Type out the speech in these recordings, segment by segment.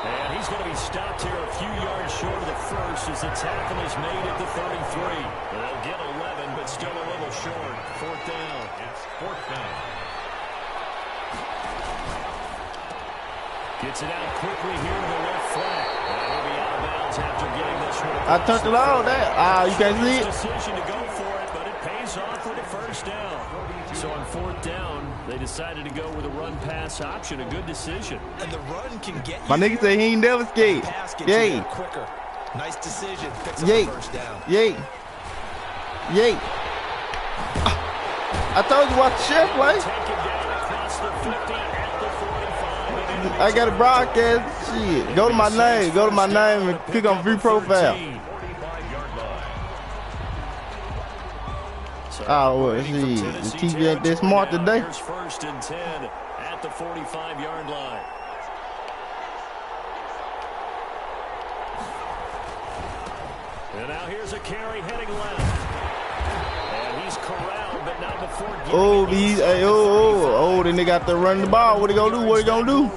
And he's going to be stopped here a few yards short of the first as the tackle is made at the 33. They'll get 11, but still a little short. Fourth down. It's fourth down. Gets it out quickly here to the left flat. And he'll be out of bounds after getting this one. I touched it all there. You can't see it. Decision to go for it, but it pays off for the first down. So on fourth down, they decided to go with a run-pass option. A good decision. And the run can get you. My nigga said he ain't never scared. Yay. Quicker. Nice decision. Picks up the first down. Yay. Yay. I told you watch the chef play. I got a broadcast. Shit. Go to my name. Go to my name and click on view profile. Oh, well, see, the TV ain't that smart today. First and 10 at the 45-yard line. And now here's a carry heading left. And he's corralled, but not before then they got to run the ball. What they gonna do? What they gonna do?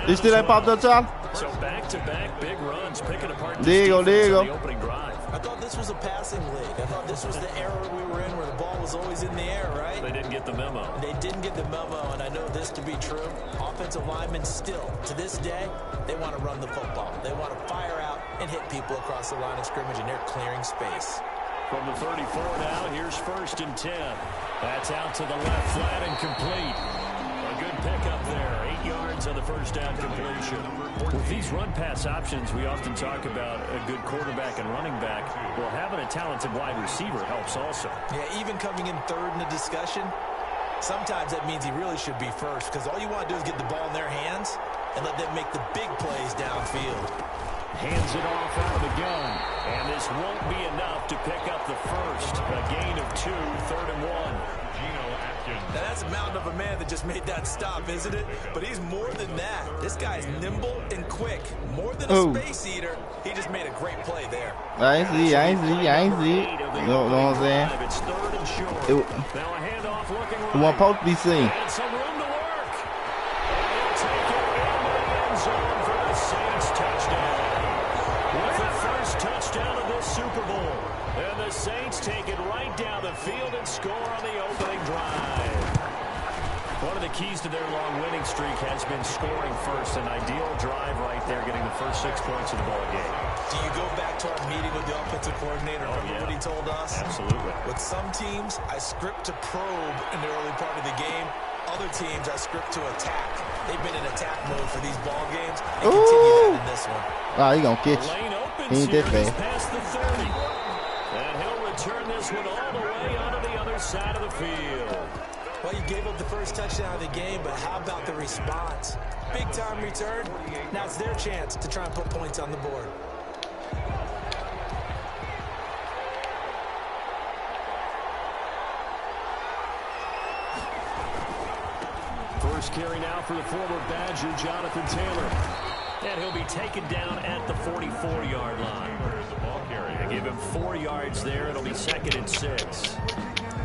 They still ain't popped up, child? So back-to-back big runs, picking apart there you go, there you go. The opening drive. I thought this was a passing league. I thought this was the era we were in where the ball was always in the air, right? They didn't get the memo. They didn't get the memo, and I know this to be true. Offensive linemen still, to this day, they want to run the football. They want to fire out and hit people across the line of scrimmage, and they're clearing space. From the 34 now, here's first and 10. That's out to the left flat and complete. A good pickup there. 8 yards on the first down completion. With these run-pass options, we often talk about a good quarterback and running back. Well, having a talented wide receiver helps also. Yeah, even coming in third in the discussion, sometimes that means he really should be first because all you want to do is get the ball in their hands and let them make the big plays downfield. Hands it off out of the gun. And this won't be enough to pick up the first. A gain of 2, third and 1. Now that's a mountain of a man that just made that stop, isn't it? But he's more than that. This guy's nimble and quick. More than a space eater. He just made a great play there. I ain't see. You know what I'm saying? It's third and short. Now a handoff looking right. It wasn't supposed to be seen. And some room to work. And he'll take it in the end zone for the Saints touchdown. With the first touchdown of this Super Bowl. And the Saints take it right down the field and score on the opening drive. One of the keys to their long winning streak has been scoring first. An ideal drive right there, getting the first 6 points of the ball game. Do you go back to our meeting with the offensive coordinator? Remember what he told us? Absolutely. With some teams, I script to probe in the early part of the game. Other teams, I script to attack. They've been in attack mode for these ball games and continue that in this one. Wow, he gonna catch. He ain't that fast. Past the 30. And he'll return this one all the way onto the other side of the field. Well, you gave up the first touchdown of the game, but how about the response? Big-time return. Now it's their chance to try and put points on the board. First carry now for the former Badger, Jonathan Taylor. And he'll be taken down at the 44-yard line. They give him 4 yards there. It'll be second and 6.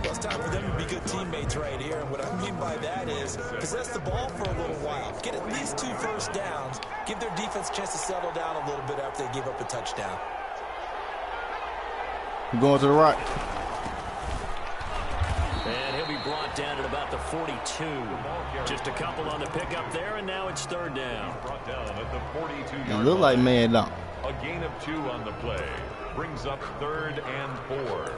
Well, it's time for them to be good teammates right here. And what I mean by that is possess the ball for a little while. Get at least 2 first downs. Give their defense a chance to settle down a little bit after they give up a touchdown. Going to the right. And he'll be brought down at about the 42. Just a couple on the pickup there, and now it's third down. Brought down at the 42-yard It look like man down. A gain of 2 on the play. Brings up third and 4.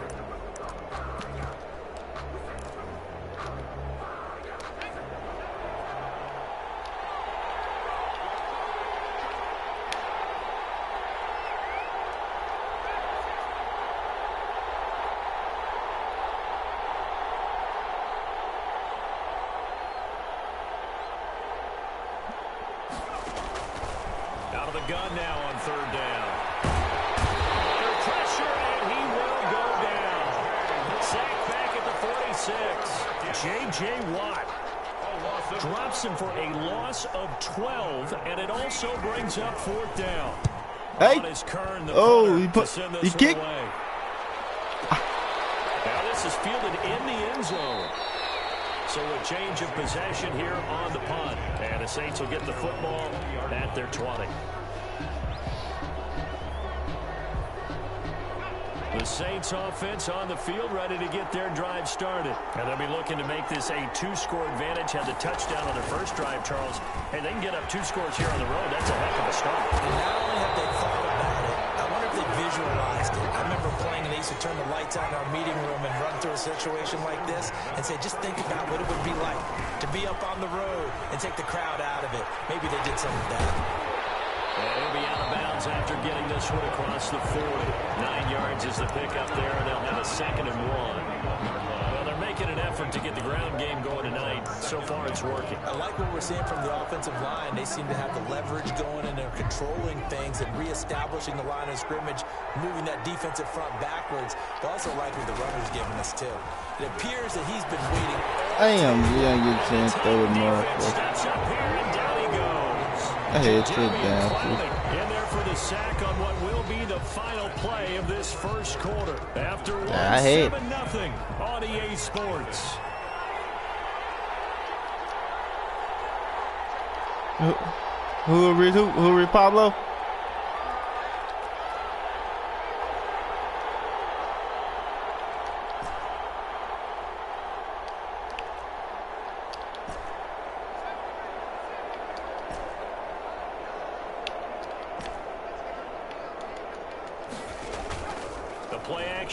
Out of the gun now on third down. Under pressure, and he will go down. Sacked back at the 46. J.J. Watt drops him for a loss of 12, and it also brings up fourth down. Hey. He kicked. Now this is fielded in the end zone. So a change of possession here on the punt. And the Saints will get the football at their 20. The Saints offense on the field, ready to get their drive started. And they'll be looking to make this a 2-score advantage. Had the touchdown on their first drive, Charles. Hey, they can get up 2 scores here on the road. That's a heck of a start. And not only have they thought about it, I wonder if they visualized it. I remember playing, and they used to turn the lights on in our meeting room and run through a situation like this and say, just think about what it would be like to be up on the road and take the crowd out of it. Maybe they did some of that. And he'll be out of bounds after getting this one across the 40. 9 yards is the pickup there, and they'll have a 2nd and 1. Well, they're making an effort to get the ground game going tonight. So far, it's working. I like what we're seeing from the offensive line. They seem to have the leverage going, and they're controlling things and reestablishing the line of scrimmage, moving that defensive front backwards. But also like what the runner's giving us, too. It appears that he's been waiting. Damn, you don't get a chance to throw it more. Steps up here, and down he goes. I had to down. In there for the sack on what will be the final play of this first quarter. After 7-0 on EA Sports. Who read Pablo?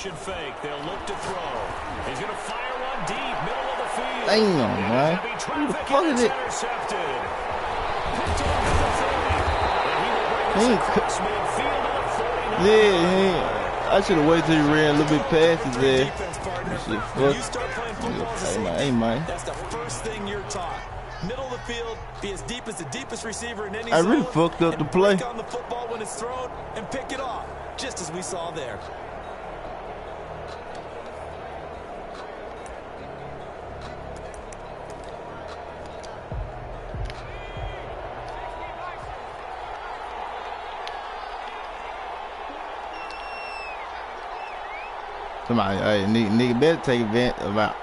Fake. They'll look to throw. He's going to fire one deep, middle of the field. Damn, man. Who the fuck is it? Yeah, I should have waited till he ran a little bit past his there. Hey, man. That's the first thing you're taught. Middle of the field, be as deep as the deepest receiver in any I zone. really fucked up the play. Break on the football when it's thrown and pick it off, just as we saw there. Somebody, hey, nigga better take advantage of that.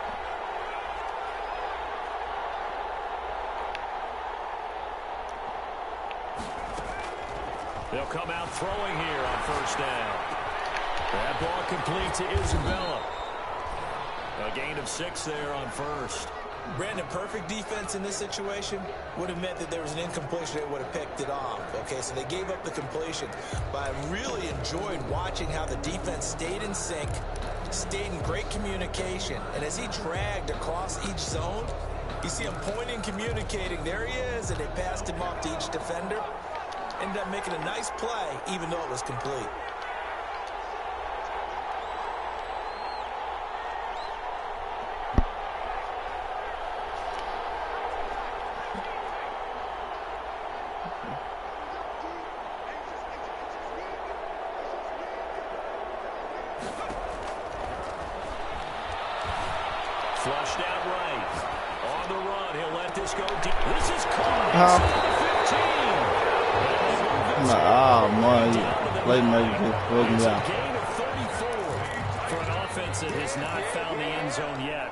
They'll come out throwing here on first down. That ball complete to Isabella. A gain of 6 there on first. Brandon, perfect defense in this situation would have meant that there was an incompletion. They would have picked it off. Okay, so they gave up the completion. But I really enjoyed watching how the defense stayed in sync, stayed in great communication. And as he dragged across each zone, you see him pointing, communicating. There he is, and they passed him off to each defender. Ended up making a nice play, even though it was complete. Flushed out right. On the run, he'll let this go deep. This is caught. 15. Oh, man. Playmaker just fucked me out. Gain of 34 for an offense that has not found the end zone yet.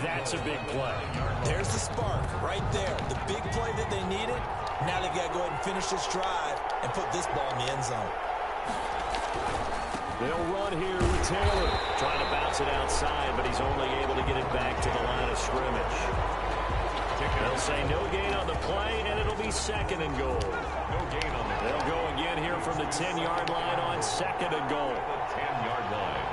That's a big play. There's the spark right there. The big play that they needed. Now they've got to go ahead and finish this drive and put this ball in the end zone. They'll run here with Taylor. Trying to bounce it outside, but he's only able to get it back to the line of scrimmage. They'll say no gain on the play, and it'll be 2nd and goal. No gain on the play. They'll go again here from the 10-yard line on 2nd and goal. 10-yard line.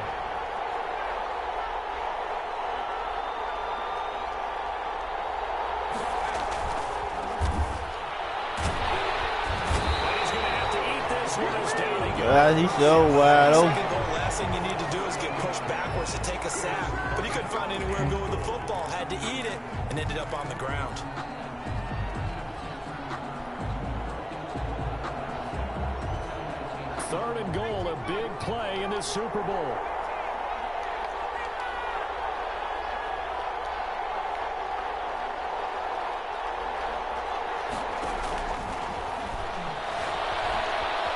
He's going to have to eat this one as down he goes. He's so wide open. Second goal, last thing you need to do is get pushed backwards to take a sack. But he couldn't find anywhere to go with the football. Had to eat it and ended up on the ground. Third and goal, a big play in this Super Bowl.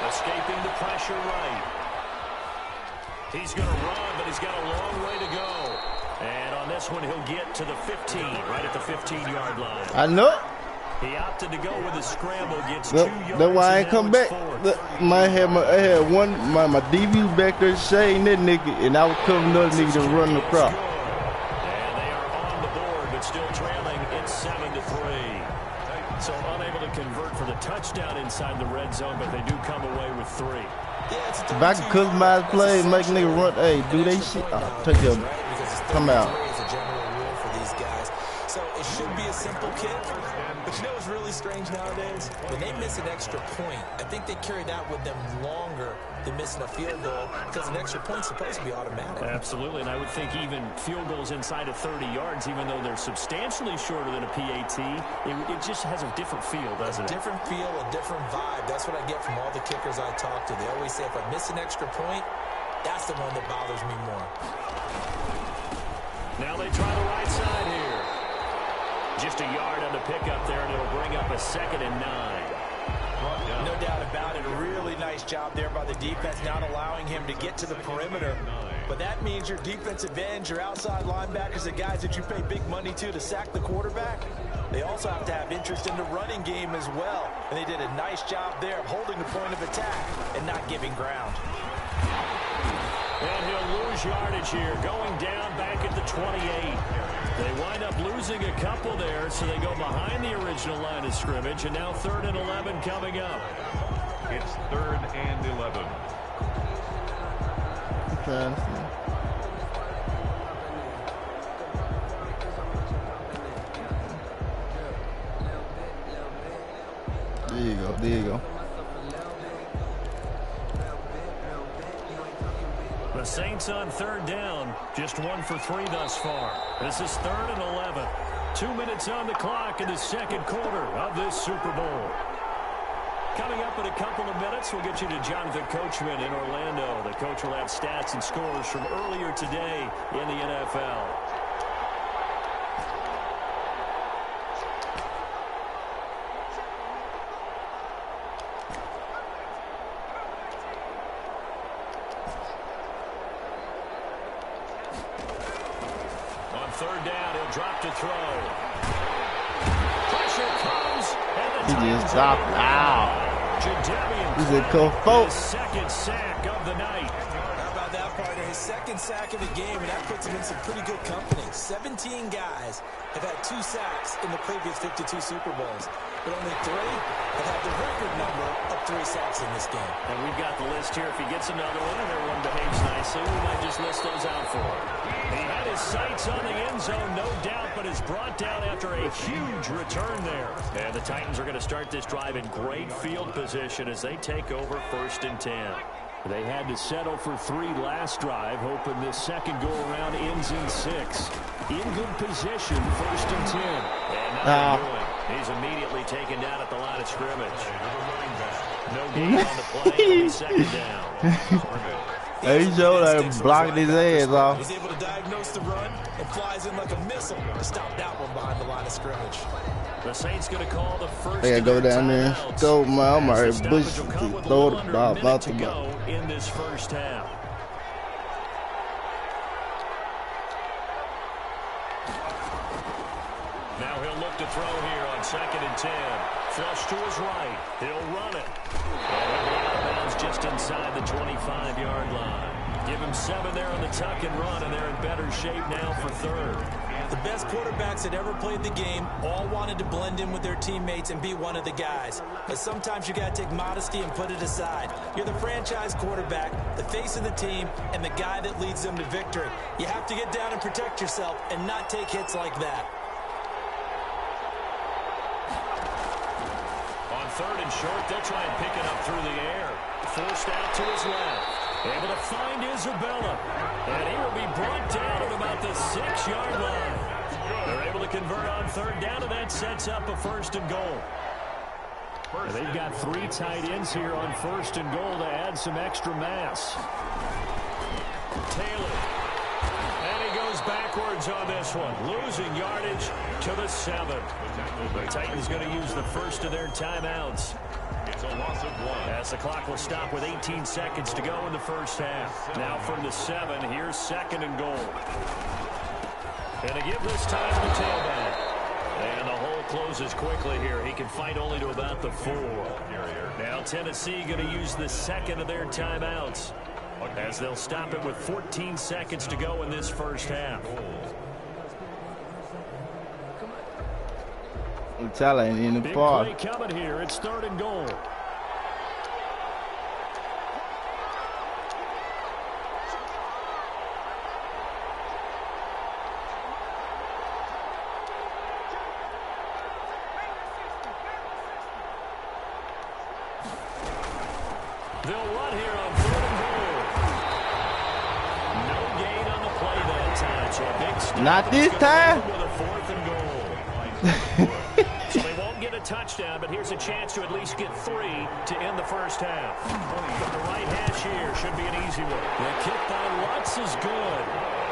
Escaping the pressure right. He's going to run, but he's got a long way to go. And on this one, he'll get to the 15, right at the 15-yard line. I know. He opted to go with a scramble, gets 2 yards. That's why I ain't come back. I had my DB back there shading that nigga, and I was covering another nigga to run the crop. And they are on the board, but still trailing. It's 7-3. So unable to convert for the touchdown inside the red zone, but they do come away with 3. If I can customize plays, make nigga run, hey, do they shit? Take your, come out. It's a general rule for these guys. So it should be a simple kick. But you know what's really strange nowadays? When they miss an extra point, I think they carry that with them longer than missing a field goal because an extra point's supposed to be automatic. Absolutely, and I would think even field goals inside of 30 yards, even though they're substantially shorter than a PAT, it just has a different feel, doesn't it? A different feel, a different vibe. That's what I get from all the kickers I talk to. They always say if I miss an extra point, that's the one that bothers me more. Now they try the right side here. Just a yard on the pickup there, and it'll bring up a 2nd and 9. No doubt about it. A really nice job there by the defense, not allowing him to get to the perimeter. But that means your defensive ends, your outside linebackers, the guys that you pay big money to sack the quarterback, they also have to have interest in the running game as well. And they did a nice job there of holding the point of attack and not giving ground. And he'll lose yardage here, going down back at the 28. They wind up losing a couple there, so they go behind the original line of scrimmage, and now 3rd and 11 coming up. It's 3rd and 11. There you go, there you go. The Saints on 3rd down, just 1 for 3 thus far. This is 3rd and 11. 2 minutes on the clock in the 2nd quarter of this Super Bowl. Coming up in a couple of minutes, we'll get you to Jonathan Coachman in Orlando. The coach will have stats and scores from earlier today in the NFL. On 3rd down, he'll drop to throw. Pressure comes, and the He just dropped out. He's a cold his 2nd sack of the night. How about that, partner? His 2nd sack of the game, and that puts him in some pretty good company. 17 guys have had 2 sacks in the previous 52 Super Bowls, but only 3 have had the record number of 3 sacks in this game. And we've got the list here. If he gets another one and everyone behaves nicely, we might just list those out for him. He had his sights on the end zone, no doubt, but is brought down after a huge return there. And the Titans are going to start this drive in great field position as they take over 1st and 10. They had to settle for 3 last drive, hoping this second go-around ends in 6. In good position, 1st and 10. And now he's immediately taken down at the line of scrimmage. No gain on the play on the 2nd down. Hey, he showed that blocking his ass off. He's able to diagnose the run and flies in like a missile to stop that one behind the line of scrimmage. The Saints going to call the first. They gotta go down there. Go, man. I'm already Bush. Throw the ball about to go in this first half. Now he'll look to throw here on 2nd and 10. Flush to his right. He'll run it. And he'll be out of bounds just inside the 25-yard line. Give him 7 there on the tuck and run, and they're in better shape now for 3rd. The best quarterbacks that ever played the game all wanted to blend in with their teammates and be one of the guys. But sometimes you got to take modesty and put it aside. You're the franchise quarterback, the face of the team, and the guy that leads them to victory. You have to get down and protect yourself and not take hits like that. On 3rd and short, they'll try and pick it up through the air. Forced out to his left. Able to find Isabella. And he will be brought down at about the 6-yard line. They're able to convert on 3rd down, and that sets up a 1st and goal. And they've got 3 tight ends here on 1st and goal to add some extra mass. Taylor. And he goes backwards on this one, losing yardage to the 7. The Titans going to use the first of their timeouts. It's a loss of 1. As the clock will stop with 18 seconds to go in the first half. Now from the 7, here's 2nd and goal. And to give this time to the tailback. And the hole closes quickly here. He can fight only to about the 4. Now Tennessee going to use the second of their timeouts, as they'll stop it with 14 seconds to go in this first half. Talent in the Big park. play coming here. It's 3rd and goal. They'll run here on 3rd and goal. No gain on the play that time. So a big stop. Not this time. With a 4th and goal. So they won't get a touchdown, but here's a chance to at least get 3 to end the first half. From the right hash here should be an easy one. The kick by Lutz is good.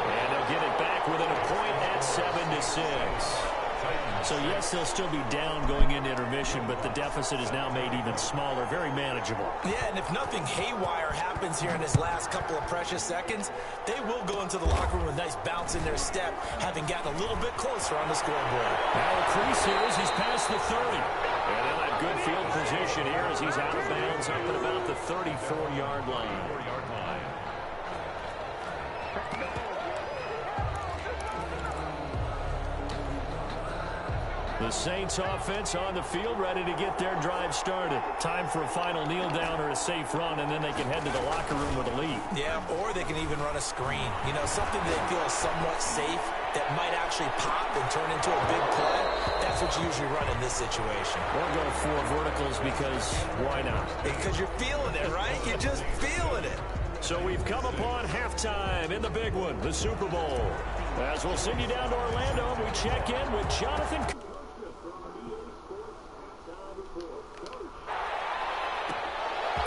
And they'll get it back within a point at 7-6. So, yes, they'll still be down going into intermission, but the deficit is now made even smaller, very manageable. Yeah, and if nothing haywire happens here in his last couple of precious seconds, they will go into the locker room with a nice bounce in their step, having gotten a little bit closer on the scoreboard. Now a crease here as he's past the 30. And they'll have good field position here as he's out of bounds up at about the 34-yard line. The Saints offense on the field, ready to get their drive started. Time for a final kneel down or a safe run, and then they can head to the locker room with a lead. Yeah, or they can even run a screen. You know, something they feel is somewhat safe that might actually pop and turn into a big play. That's what you usually run in this situation. Or go 4 verticals because why not? Because you're feeling it, right? You're just feeling it. So we've come upon halftime in the big one, the Super Bowl. As we'll send you down to Orlando, we check in with Jonathan.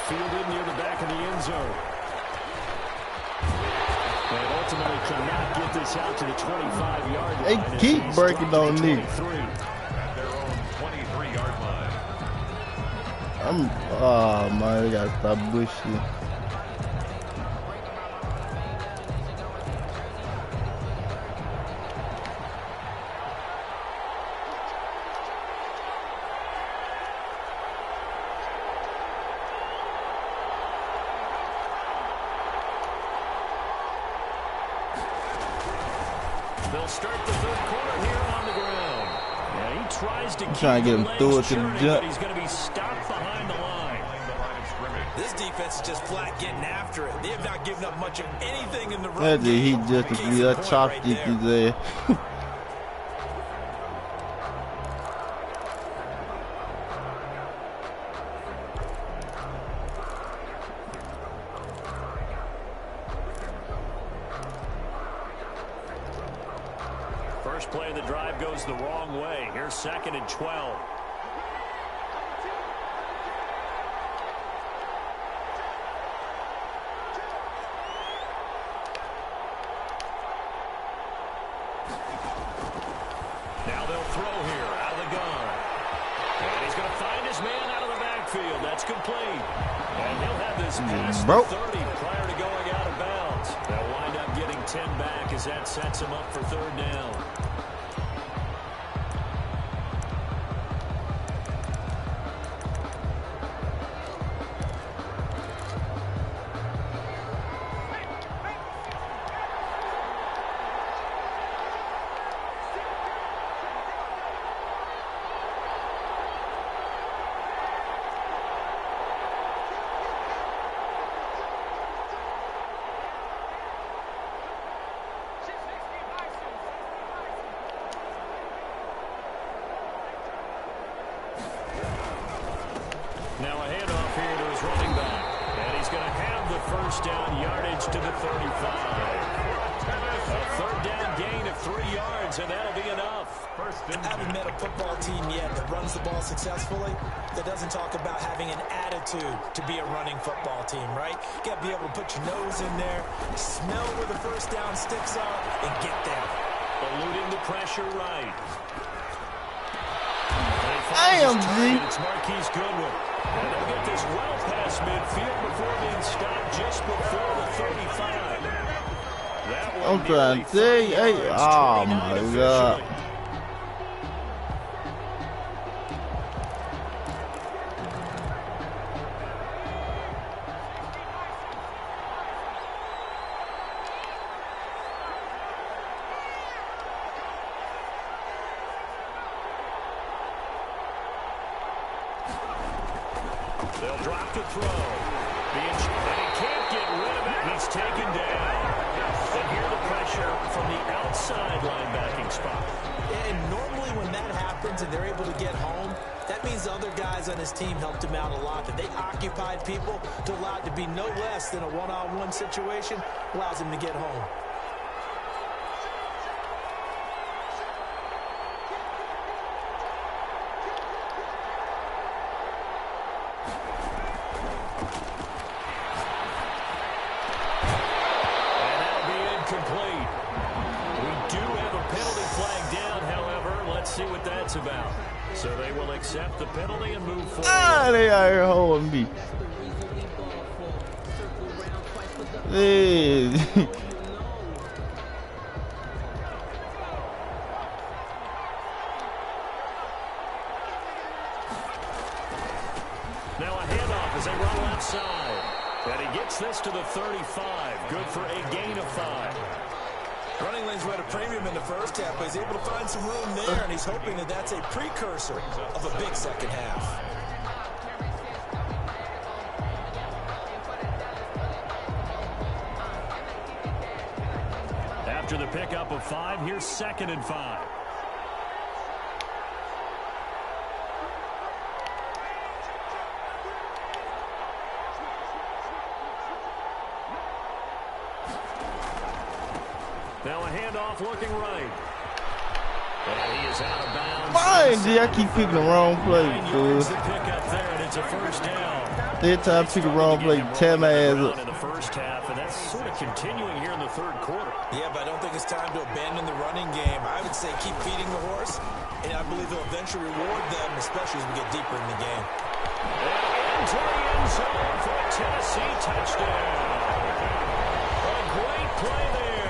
Fielded near the back of the end zone. And ultimately cannot get this out to the 25-yard line. They keep breaking on me. At their own 23-yard line. Oh man, we gotta stop bullshit. They'll start the 3rd quarter here on the ground. Yeah, he tries to Trying to get him through it to the jump. He's going to be stopped behind the line. This defense is just flat getting after it. They have not given up much of anything in the run. That's it. He just to be a chopstick his ass. First play of the drive goes the wrong way. Here's 2nd and 12. Now they'll throw here out of the gun. And he's going to find his man out of the backfield. That's complete. And he'll have this past the 30 prior to going out of bounds. They'll wind up getting 10 back as that sets him up for 3rd down. Now a handoff here to his running back. And he's going to have the first down yardage to the 35. A 3rd down gain of 3 yards, and that'll be enough. I haven't met a football team yet that runs the ball successfully that doesn't talk about having an attitude to be a running football team, right? You got to be able to put your nose in there, smell where the first down sticks are, and get there. Eluding the pressure right. Damn, G. It's Marquise Goodwin. And they'll get this well past midfield before being stopped just before the 35. I'm trying to tell you. Hey, oh my God. They'll drop to throw. And he can't get rid of it. He's taken down. And here the pressure from the outside linebacking spot. And normally when that happens and they're able to get home, that means the other guys on his team helped him out a lot. That they occupied people to allow it to be no less than a one-on-one situation, allows him to get home. See what that's about. So they will accept the penalty and move forward. Ah, they out here holding me. Hey. Now a handoff as they run left side. And he gets this to the 35. Good for a gain of 5. Running lanes were at a premium in the first half, but he's able to find some room there, and he's hoping that that's a precursor of a big second half. After the pickup of 5, here's 2nd and 5. Now a handoff looking right. And he is out of bounds. Fine, G. I keep picking the wrong play, dude. The pick up there, and it's a first down. That time I pick the wrong play, tear my ass up. In the first half, and that's sort of continuing here in the third quarter. Yeah, but I don't think it's time to abandon the running game. I would say keep feeding the horse, and I believe they'll eventually reward them, especially as we get deeper in the game. And into the end zone for a Tennessee touchdown. A great play there.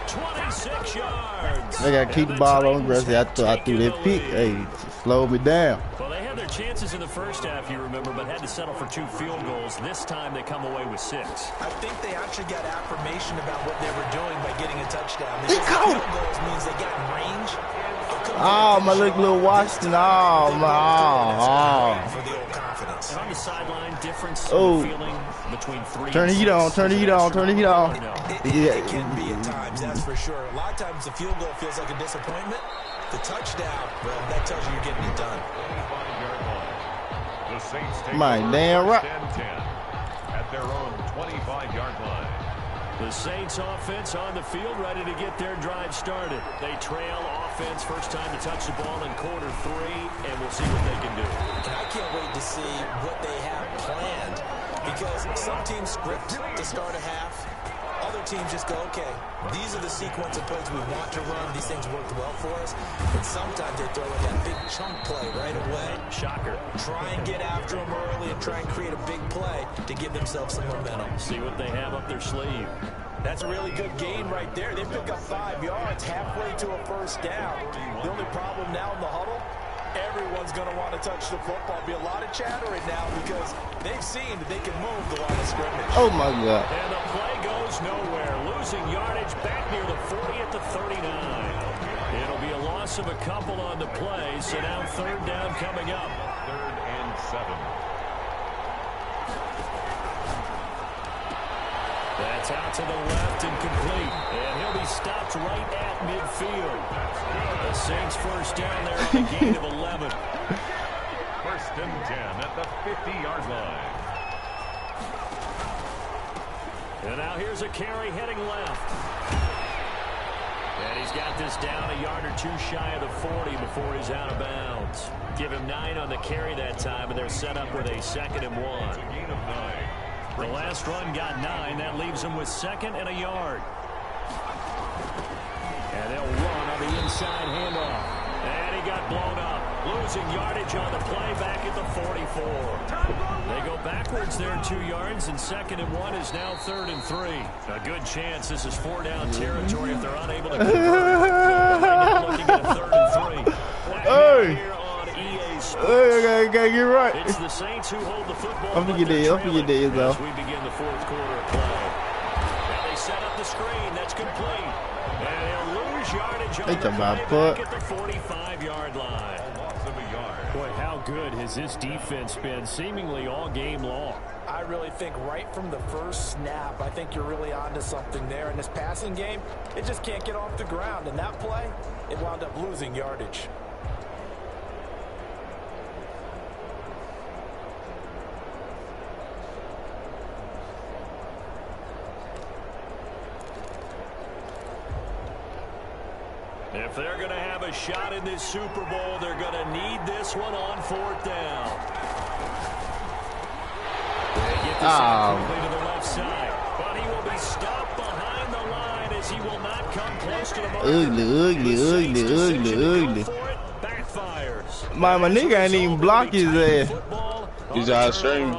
26 yards. They got to keep the ball on the grass. I threw that pick. Hey, slowed me down. Well, they had their chances in the first half, you remember, but had to settle for 2 field goals. This time they come away with 6. I think they actually got affirmation about what they were doing by getting a touchdown. They caught field goals means they got in range. Oh, my little Washington. Oh, my. For the old confidence. And on the sideline, difference in feeling between 3 Turn the heat on, turn the heat on, turn the heat on. It can be at times, that's for sure. A lot of times the field goal feels like a disappointment. The touchdown, well, that tells you you're getting it done. The Saints take my damn right. 10-10 at their own 25-yard line. The Saints offense on the field, ready to get their drive started. They trail offense, first time to touch the ball in quarter 3, and we'll see what they can do. And I can't wait to see what they have planned, because some teams script to start a half. Other teams just go, okay, these are the sequence of plays we want to run. These things worked well for us. And sometimes they throw in that big chunk play right away. Shocker. Try and get after them early and try and create a big play to give themselves some momentum. See what they have up their sleeve. That's a really good gain right there. They pick up 5 yards halfway to a first down. The only problem now in the huddle, everyone's going to want to touch the football. Be a lot of chattering now because they've seen that they can move the line of scrimmage. Oh, my God. And the play goes nowhere. Losing yardage back near the 40 at the 39. It'll be a loss of a couple on the play, so now 3rd down coming up. 3rd and 7. That's out to the left and complete. And he'll be stopped right at midfield. The Saints first down there on a gain of 11. 1st and 10 at the 50-yard line. And now here's a carry heading left. And he's got this down a yard or 2 shy of the 40 before he's out of bounds. Give him 9 on the carry that time, and they're set up with a 2nd and 1. It's a gain of 9. The last run got 9. That leaves him with 2nd and a yard. And they'll run on the inside handoff. And he got blown up. Losing yardage on the play back at the 44. They go backwards yards there, 2 yards, and 2nd and 1 is now 3rd and 3. A good chance this is 4-down territory if they're unable to convert. Right now looking at a 3rd and 3. Hey. Here on EA Sports. Hey, I gotta get right. It's the Saints who hold the football. I'm gonna get there. I'm gonna get there, though. As we begin the 4th quarter of play. Now they set up the screen. That's complete. And they'll lose yardage on the play back at the 45-yard line. Boy, how good has this defense been seemingly all game long? I really think right from the first snap, I think you're really onto something there. In this passing game, it just can't get off the ground. And that play, it wound up losing yardage. If they're going to have a shot in this Super Bowl, they're going to need this one on 4th down. They get this out quickly to the left side, but he will be stopped behind the line as he will not come close to the marker. Ugly. Backfires. My nigga ain't even block his ass. He's out straight.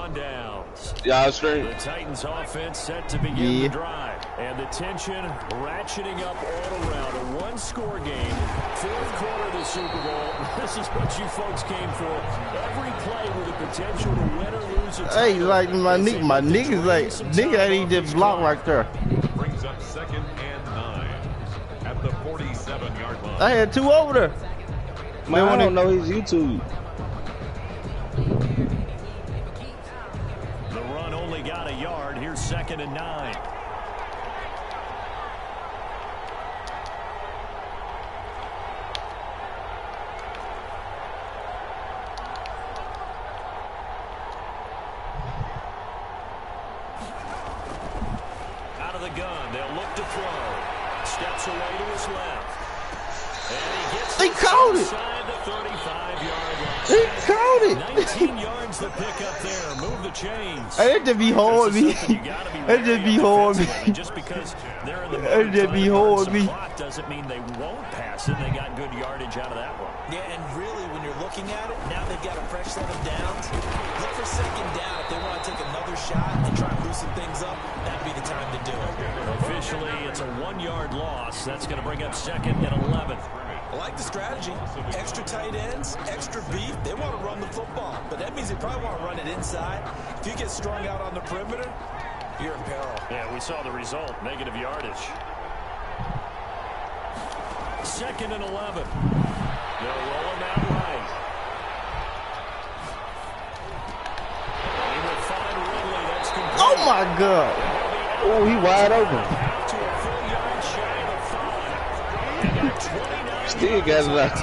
Y'all straight. The Titans offense set to begin the drive. And the tension ratcheting up all around. A one-score game. 4th quarter of the Super Bowl. This is what you folks came for. Every play with the potential to win or lose. Hey, like my niggas like nigga ain't even just block right there. Brings up 2nd and 9 at the 47-yard line. I had 2 over there. Man, I don't know his YouTube. The run only got a yard. Here's 2nd and 9. Out of the gun, they'll look to throw. Steps away to his left. And he gets caught it. inside the 35-yard line. He caught it. 19 yards to pick up there. Move the chains. Hey, that just be hard me. That just be hard me. Just because they're in the That just be hard me. clock doesn't mean they won't pass it. They got good yardage out of that one. Yeah, and really, when you're looking at it, now they've got a fresh set of downs. Look for 2nd down. If they want to take another shot and try and loosen things up, that'd be the time to do it. Officially, it's a 1-yard loss. That's going to bring up 2nd and 11. I like the strategy. Extra tight ends, extra beef. They want to run the football, but that means they probably want to run it inside. If you get strung out on the perimeter, you're in peril. Yeah, we saw the result. Negative yardage. 2nd and 11. They'll roll him out right. He will find Ridley. That's complete. Oh my God. Oh, he wide open. To a full yard shy of 5. Still got it out.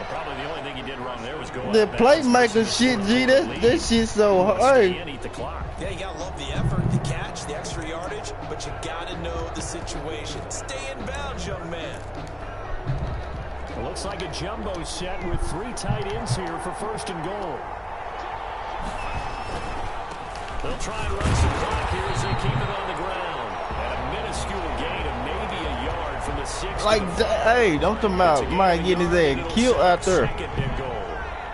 Probably the only thing he did wrong there was go The out of bounds. playmaker shit, G. That shit so hard. And eat the clock. Yeah, you got to love the effort, the catch, the extra yardage, but you got to know the situation. Stay in bounds, young man. It looks like a jumbo set with 3 tight ends here for 1st and goal. They'll try and run some clock here as they keep it on the ground. At a minuscule gain of maybe a yard from the 6. Like, hey, don't talk about my getting his ass killed out there. 2nd and goal.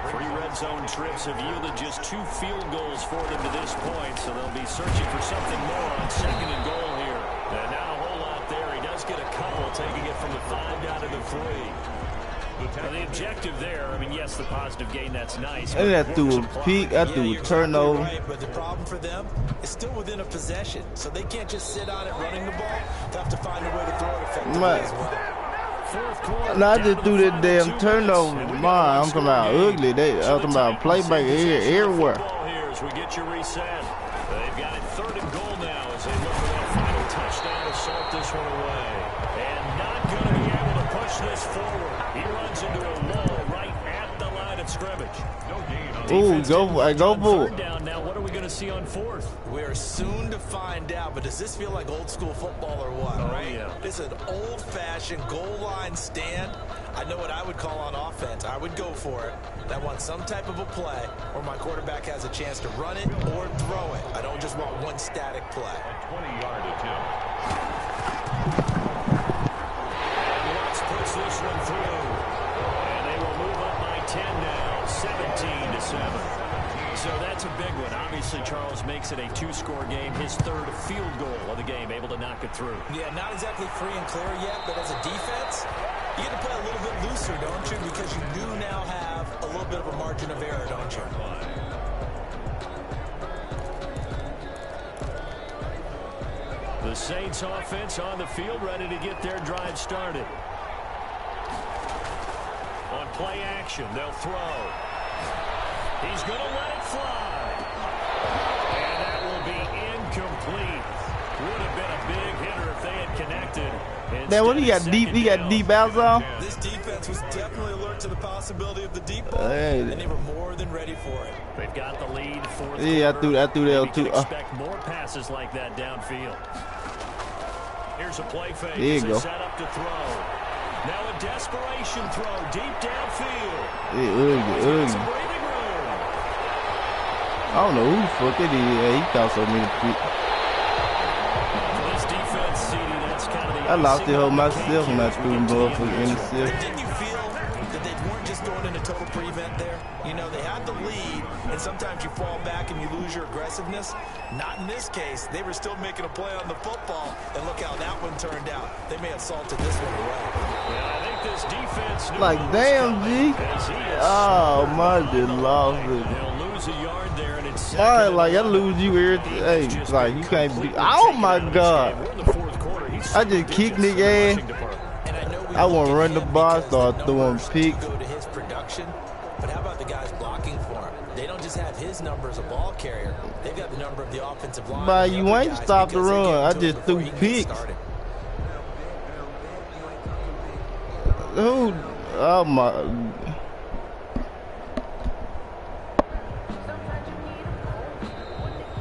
3 red zone trips have yielded just 2 field goals for them to this point, so they'll be searching for something more on 2nd and goal here. And not a whole lot there. He does get a couple, taking it from the 5 down to the 3. Well, the objective there, I mean, yes, the positive gain, that's nice. And I threw a peek, I threw a turnover. Right, but the problem for them is still within a possession, so they can't just sit on it running the ball. They have to find a way to throw it effectively as well. 4th quarter. And I just threw that damn turnover. I'm talking about ugly. I'm talking about playmaker everywhere. Here as we get your reset. They've got it 3rd and goal now as they look for that final touchdown to salt this one away. And not going to be able to push this forward. He runs into a wall right at the line of scrimmage. No gain on Ooh, go for it. Down now. What are we going to see on 4th? We're soon to find out, but does this feel like old school football or what, right? Yeah. It's an old-fashioned goal line stand. I know what I would call on offense. I would go for it. I want some type of a play where my quarterback has a chance to run it or throw it. I don't just want one static play. A 20-yard attempt. And Watts puts this one through. And they will move up by 10 now, 17-7. So that's a big one. Obviously, Charles makes it a 2-score game. His third field goal of the game, able to knock it through. Yeah, not exactly free and clear yet, but as a defense, you get to play a little bit looser, don't you? Because you do now have a little bit of a margin of error, don't you? The Saints offense on the field, ready to get their drive started. On play action, they'll throw. He's going to let it fly. And that will be incomplete. Would have been a big hitter if they had connected. Man, what he got deep? He got deep outside. This defense was definitely alert to the possibility of the deep ball, and they were more than ready for it. They've got the lead. Yeah, I threw that too. Expect more passes like that downfield. Here's a play fake. There you go. Set up to throw. Now a desperation throw deep downfield. Yeah, Some breathing room. I don't know who the fuck it is. Yeah, he caught so many feet. For this defense, CD, that's kind of the I lost the whole myself when I threw him off for the intercept. Didn't you feel that they weren't just throwing in a total prevent there? You know, they had the lead, and sometimes you fall back and you lose your aggressiveness. Not in this case. They were still making a play on the football, and look how that one turned out. They may have salted this one away. Yeah, I think this defense Like, damn, G. Oh, my, just lost it. They'll lose a yard there, and it's Why, like, I lose you here. Hey, like, you can't be. Oh, my God. I just kicked nigga ass. I want to run the ball, start throwing picks. Go to his production, but how about the guys blocking for him? They don't just have his number as a ball carrier. They've got the number of the offensive line. But you ain't stopped the run. I just threw picks. Who? Oh my.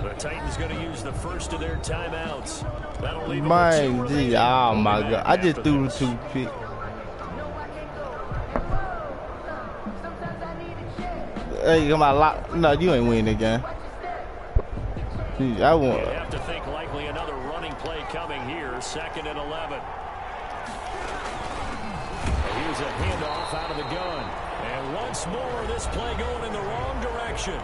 The Titans going to use the first of their timeouts. That'll leave Man, gee, oh my God. I just threw the 2 picks. Hey, come on, no, you ain't winning again. I want. You have to think likely another running play coming here. 2nd and 11. Here's a handoff out of the gun. And once more, this play going in the wrong direction.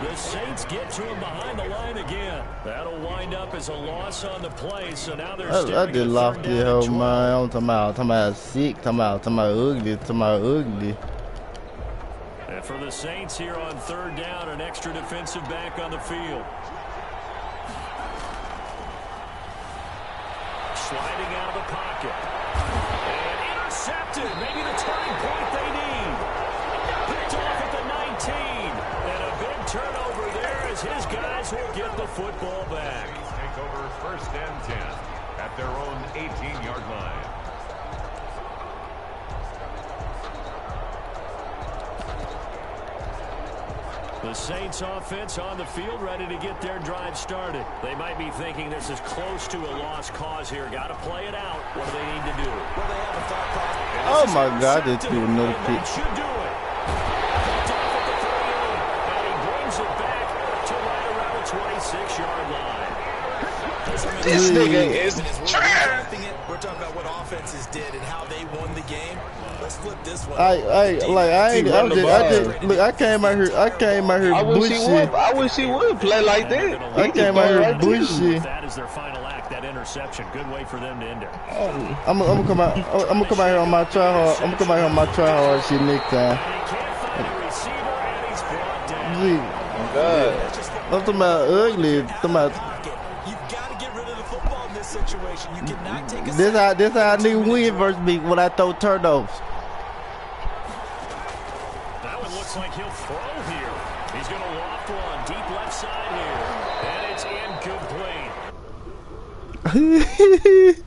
The Saints get to him behind the line again. That'll wind up as a loss on the play. So now they're I just lost the whole mind. I'm talking about sick, talking about ugly. And for the Saints here on 3rd down, an extra defensive back on the field. Sliding out of the pocket. And intercepted. Maybe the turning point they need. Picked off at the 19. And a big turnover there as his guys will get the football back. Take over 1st and 10 at their own 18-yard line. The Saints offense on the field, ready to get their drive started. They might be thinking this is close to a lost cause here. Got to play it out. What do they need to do? Well, they have a thought process. Oh my God, they threw another pick. Should do it. Picked off at the 38, and he brings it back to right around the 26-yard line. This nigga is trash. We're talking about what offenses did and how they won the game. Let's flip this one. I came out here bullshit. I wish he would play like that. I came out here bullshit. That is their final act, that interception. Good way for them to end it. I'm gonna come out here on my try hard. I'm gonna come out here on my try hard shit next time. And he can't find a receiver, and he's brought down. Gee, God. I'm talking about ugly. You've got to get rid of the football in this situation. You cannot take a This how I nigga win versus me when I throw turnovers. That one looks like he'll throw here. He's going to loft one deep left side here. And it's incomplete.